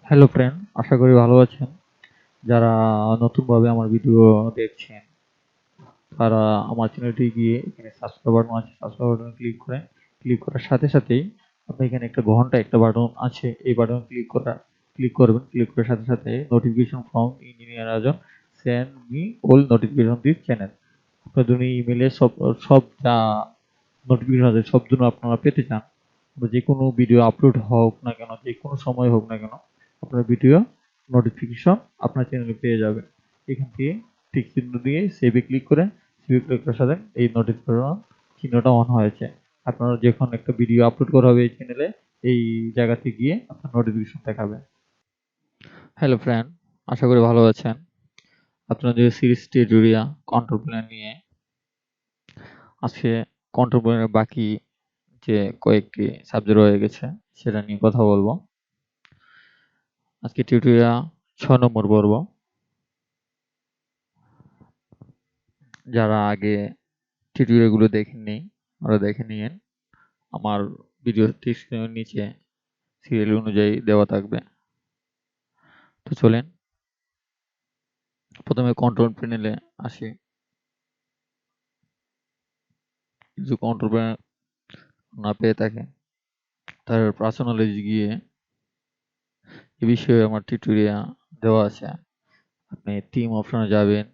Hello friend, আশা করি ভালো আছেন। যারা নতুনভাবে আমার ভিডিও দেখছেন তারা আমার চ্যানেলটি গিয়ে এখানে সাবস্ক্রাইব বাটন আছে, সাবস্ক্রাইব বাটনে ক্লিক করার সাথে সাথেই আপনি এখানে একটা বাটন আছে, এই বাটন ক্লিক করবেন। ক্লিক করার সাথে সাথে notification from engineer Rajan send me all notification this channel. আপনার জন্য ইমেলে সব সব যা নোটিফিকেশন আছে সব জন্য আপনারা পেতে চান, যে কোনো ভিডিও আপলোড হোক না কেন, যে কোনো সময় হোক না কেন, আপনার ভিডিও নোটিফিকেশন আপনার চ্যানেলে পেয়ে যাবেন। এখান থেকে টিক চিহ্ন দিয়ে সেভে ক্লিক করার সাথে এই নোটিফিকেশন চিহ্নটা অন হয়েছে। আপনারা যখন একটা ভিডিও আপলোড করা হবে এই চ্যানেলে, এই জায়গাতে গিয়ে আপনার নোটিফিকেশন দেখাবে। হ্যালো ফ্রেন্ড, আশা করি ভালো আছেন। আপনাদের সিরিজ টিউটোরিয়াল কন্ট্রোল প্ল্যান নিয়ে আজকে কন্ট্রোল প্ল্যানের বাকি যে কয়েকটি সাবজেক্ট রয়ে গেছে সেটা নিয়ে কথা বলবো। আজকে টিউটোরিয়াল 6 নম্বর পর্ব। যারা আগে টিউটোরিয়াল গুলো দেখেননি ওরা দেখে নিয়েন। আমার ভিডিও ডেসক্রিপশনের নিচে সিরিয়াল অনুযায়ী দেওয়া থাকবে। তো চলেন প্রথমে কন্ট্রোল প্যানেলে আসি। কিছু কন্ট্রোল প্যানেল না পেয়ে থাকে তার পার্সোনালাইজ গিয়ে এ বিষয়ে আমার টিউটোরিয়াল দেওয়া আছে। আপনি টিম অপশনে যাবেন।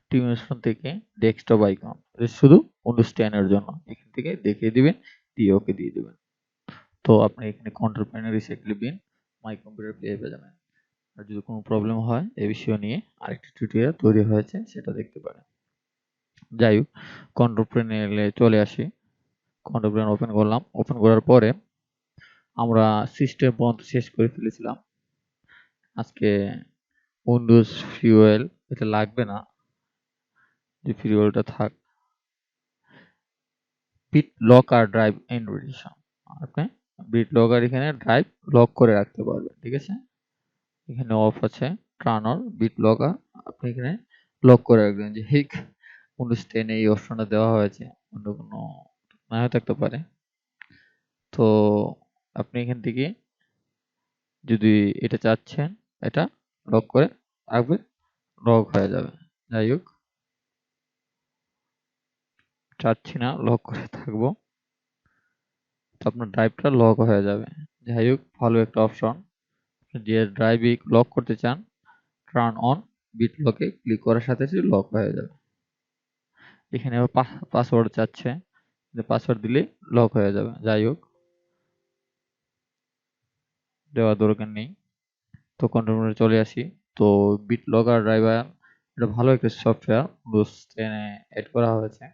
টিম অপশন থেকে ডেস্কটপ আইকন, শুধু উইন্ডোজ 10 এর জন্য, এখান থেকে দেখিয়ে দিবেন, দিয়ে ওকে দিয়ে দিবেন। তো আপনি এখানে কন্ট্রোল প্যানেল রিসেট লিখবেন, মাই কম্পিউটার পেয়ে যাবেন। আর যদি কোনো প্রবলেম হয় এই বিষয় নিয়ে আরেকটি টিউটোরিয়াল তৈরি হয়েছে, সেটা দেখতে পারেন। যাই হোক, কন্ট্রোল প্যানেলে চলে আসি। কন্ট্রোল প্যানেল ওপেন করলাম। ওপেন করার পরে আমরা সিস্টেম পর্যন্ত শেষ করে ফেলেছিলাম। আজকে উইন্ডোজ ফিউয়েল এটা লাগবে না, যে ফিউয়েলটা থাক। বিট লক আর ড্রাইভ এনরিটেশন, আপনি বিট লক আর এখানে ড্রাইভ লক করে রাখতে পারবেন। ঠিক আছে, এখানে অফ আছে টার্ন অন বিট লক, আপনি এখানে লক করে রাখবেন। যে হিক উইন্ডোজ 10 এই অপশনটা দেওয়া হয়েছে, অন্য কোনো না হয়ে থাকতে পারে। তো আপনি এখান থেকে যদি এটা চাচ্ছেন, এটা লক করে রাখবেন, লক হয়ে যাবে। যাই হোক, চাচ্ছি না লক করে থাকবো, তো আপনার ড্রাইভটা লক হয়ে যাবে। যাই হোক, ভালো একটা অপশন। যে ড্রাইভ লক করতে চান, টার্ন অন বিট লকে ক্লিক করার সাথে সাথে লক হয়ে যাবে। এখানে আবার পাসওয়ার্ড চাচ্ছে, পাসওয়ার্ড দিলে লক হয়ে যাবে। যাই হোক, দেওয়ার দরকার নেই। তো কন্ট্রোল চলে আসি। তো বিট লকার ড্রাইভার এটা ভালো একটা সফটওয়্যার উইন্ডোজ 10 এ এড করা হয়েছে,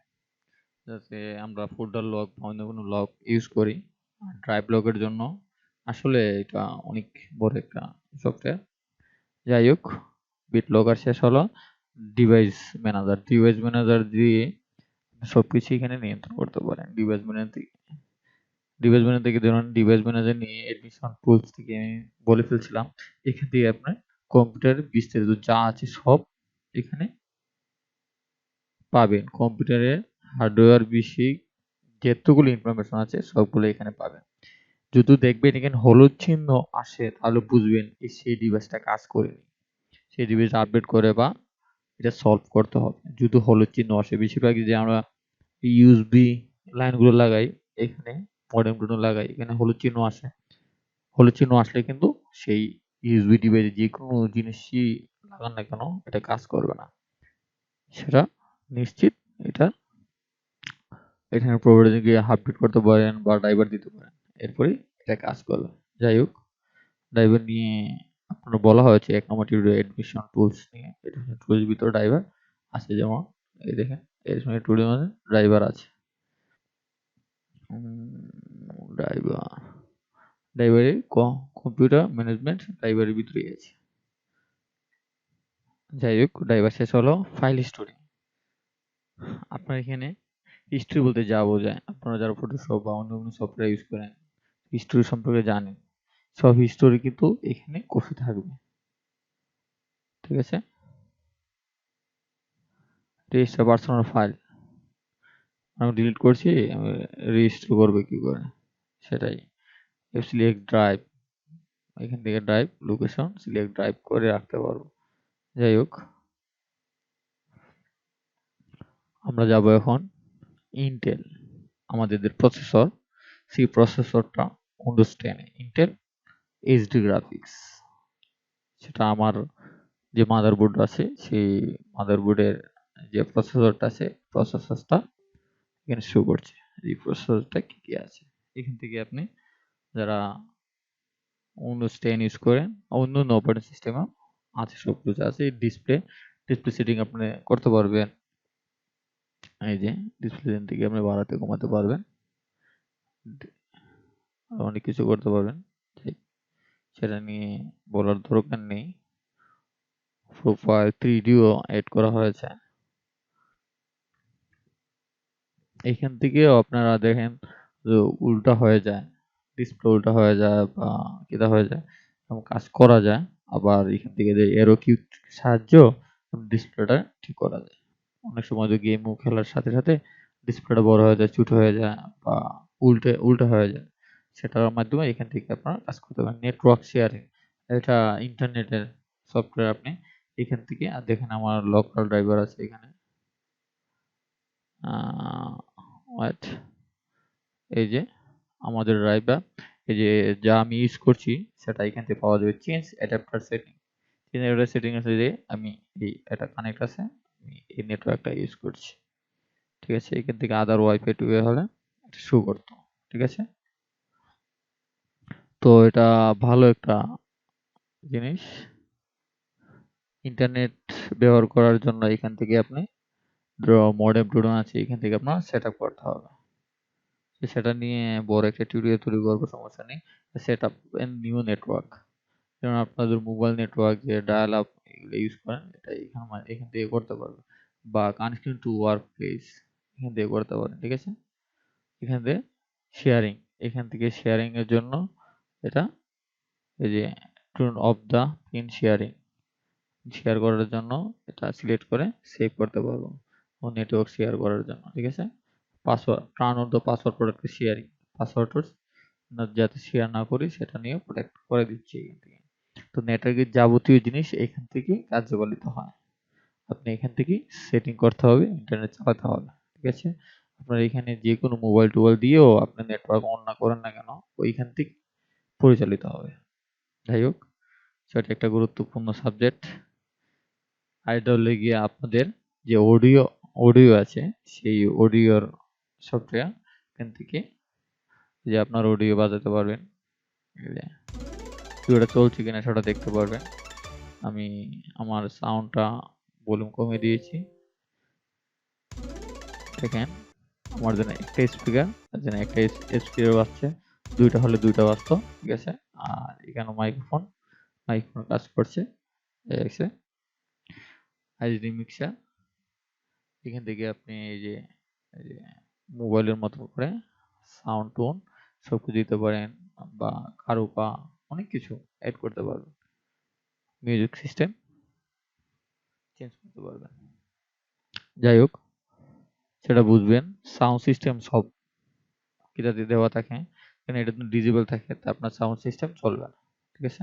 যাতে আমরা ফোল্ডার লক বা অন্য কোনো লক ইউজ করি। আর ড্রাইভ লকের জন্য আসলে এটা অনেক বড় একটা সফটওয়্যার। যাই হোক, বিট লকার শেষ হলো। ডিভাইস ম্যানেজার দিয়ে সবকিছু এখানে নিয়ন্ত্রণ করতে পারেন। ডিভাইস ম্যানেজার থেকে ধরুন, ডিভাইস ম্যানেজার নিয়ে এডমিশন টুলস থেকে আমি বলে ফেলছিলাম। এখান থেকে আপনার কম্পিউটারের বিস্তারিত যা আছে সব এখানে পাবেন। কম্পিউটারের হার্ডওয়্যার বিষয়ক যতগুলো ইনফরমেশন আছে সবগুলো এখানে পাবেন। যদি দেখবেন এখানে হলুদ চিহ্ন আসে, তাহলে বুঝবেন সেই ডিভাইসটা কাজ করেনি, সেই ডিভাইস আপডেট করে বা এটা সলভ করতে হবে। যদি হলুদ চিহ্ন আসে, বেশিরভাগই যে আমরা ইউএসবি লাইনগুলো লাগাই, এখানে মডেম টোডেম লাগাই, এখানে হলুদ চিহ্ন আসে। হলুদ চিহ্ন আসলে কিন্তু সেই ইউএসবি ডিভাইসে যে কোনো জিনিসই লাগান না কেন, এটা কাজ করবে না, সেটা নিশ্চিত। এটা এখানে প্রোভাইডারে গিয়ে আপডেট করতে পারেন বা ড্রাইভার দিতে পারেন, এরপরেই এটা কাজ করবে। যাই হোক, ড্রাইভার নিয়ে আপনার বলা হয়েছে 1 নম্বর টিউটোরিয়াল এডমিশন টুলস নিয়ে। এডমিশন টুলস ভিতরে ড্রাইভার আছে, যেমন এই দেখেন এডমিশন টুলের মধ্যে ড্রাইভার আছে। ড্রাইভার ড্রাইভারের কম্পিউটার ম্যানেজমেন্ট ড্রাইভারের ভিতরেই আছে। যাই হোক, ড্রাইভার শেষ হলো। ফাইল হিস্টোরি, আপনার এখানে হিস্টোরি বলতে যা বোঝায়, আপনারা যারা ফটোশপ বা অন্য কোনো সফটওয়্যার ইউজ করেন, হিস্টোরি সম্পর্কে জানেন, সব হিস্টোরি কিন্তু এখানে কপি থাকবে। ঠিক আছে, রেজিস্টার পার্সোনাল ফাইল আমি ডিলিট করছি, আমি রেজিস্টার করবে কি করে সেটাই। সিলেক্ট ড্রাইভ, এখান থেকে ড্রাইভ লোকেশন সিলেক্ট ড্রাইভ করে রাখতে পারবো। যাই হোক, আমরা যাব এখন ইন্টেল আমাদের প্রসেসর, সেই প্রসেসরটা উইন্ডোজ 10 ইন্টেল এইচডি গ্রাফিক্স, সেটা আমার যে মাদারবোর্ড আছে সেই মাদারবোর্ডের যে প্রসেসরটা আছে প্রসেসরটা এখানে শো করছে। এই প্রসেসরটা কি কি আছে, এখান থেকে আপনি যারা উইন্ডোজ 10 ইউজ করেন অন্য অপারেটিং সিস্টেমে আছে সব কিছু আছে। ডিসপ্লে সেটিং আপনি করতে পারবেন, এই যে ডিসপ্লে থেকে আপনি বাড়াতে কমাতে পারবেন, অনেক কিছু করতে পারবেন, সেটা নিয়ে বলার দরকার নেই। প্রোফাইল 3Dও এড করা হয়েছে। এখান থেকেও আপনারা দেখেন যে উল্টা হয়ে যায়, ডিসপ্লে উল্টা হয়ে যায় বা কিটা হয়ে যায়, এরকম কাজ করা যায়। আবার এখান থেকে যে এরো কিউ সাহায্য ডিসপ্লেটা ঠিক করা যায়। অনেক সময় তো গেম খেলার সাথে সাথে ডিসপ্লেটা বড় হয়ে যায়, ছোট হয়ে যায় বা উল্টা হয়ে যায়, সেটার মাধ্যমে এখান থেকে আপনারা কাজ করতে পারেন। নেটওয়ার্ক শেয়ারিং, এটা ইন্টারনেটের সফটওয়্যার, আপনি এখান থেকে আর দেখেন আমার লোকাল ড্রাইভার আছে এখানে, ওয়েট, এই যে আমাদের ড্রাইভার, এই যে যা আমি ইউজ করছি সেটা এখান থেকে পাওয়া যাবে। Change adapter setting, change adapter setting আছে যে আমি এটা কানেক্ট আছে, আমি এই নেটওয়ার্কটা ইউজ করছি, ঠিক আছে। এখান থেকে আদার ওয়াইফাই টু হলে এটা শো করতো, ঠিক আছে। তো এটা ভালো একটা জিনিস ইন্টারনেট ব্যবহার করার জন্য। এখান থেকে আপনি মডেম টুডেম আছে, এখান থেকে আপনার সেট আপ করতে হবে। সেটা নিয়ে বড় একটা টিউটোরিয়াল তৈরি করবো, সমস্যা নেই। সেট আপ নিউ নেটওয়ার্ক, যেমন আপনাদের মোবাইল নেটওয়ার্ক যে ডায়াল আপ এগুলো ইউজ করেন, এটা এখান থেকে করতে পারবেন, বা কানেকশন টু ওয়ার্ক প্লেস এখান থেকে করতে পারেন, ঠিক আছে। এখান থেকে শেয়ারিং, এখান থেকে শেয়ারিং এর জন্য এটা, এই যে tune of the pin sharing, share করার জন্য এটা সিলেক্ট করে সেভ করতে পারবো ও নেটওয়ার্ক শেয়ার করার জন্য, ঠিক আছে। Password, turn on the password protect sharing, password যাতে শেয়ার না করি সেটা নিয়ে প্রোটেক্ট করে দিচ্ছি এখান থেকে। তো নেটওয়ার্কের যাবতীয় জিনিস এখান থেকে কার্যকরিত হয়। আপনি এখান থেকে সেটিং করতে হবে, ইন্টারনেট চালাতে হবে, ঠিক আছে। আপনার এখানে যে কোনো মোবাইল টোবাইল দিয়েও আপনি নেটওয়ার্ক অন না করেন না কেন, ওইখান থেকে পরিচালিত হবে। যাই হোক, সেটা একটা গুরুত্বপূর্ণ সাবজেক্ট। আর এটা হলে গিয়ে আপনাদের যে অডিও আছে, সেই অডিওর সফটওয়্যার, এখান থেকে যে আপনার অডিও বাজাতে পারবেন, ভিডিওটা চলছে কিনা সেটা দেখতে পারবেন। আমি আমার সাউন্ডটা ভলিউম কমিয়ে দিয়েছি, দেখেন আমার জন্য একটা স্পিকার, যেন একটা স্পিকার বাজছে, দুইটা হলে দুইটা বাজতো, ঠিক আছে। আর এখানে মাইক্রোফোন কাজ করছে, এসে এইচডি মিক্সার, এখান থেকে আপনি এই যে মোবাইলের মতো করে সাউন্ড টোন সব কিছু দিতে পারেন, বা কারুকা অনেক কিছু অ্যাড করতে পারবেন, মিউজিক সিস্টেম চেঞ্জ করতে পারবেন। যাই হোক, সেটা বুঝবেন। সাউন্ড সিস্টেম সব কিটাতে দেওয়া থাকে, কারণ এটা ডিজেবল থাকে, তা আপনার সাউন্ড সিস্টেম চলবে না, ঠিক আছে।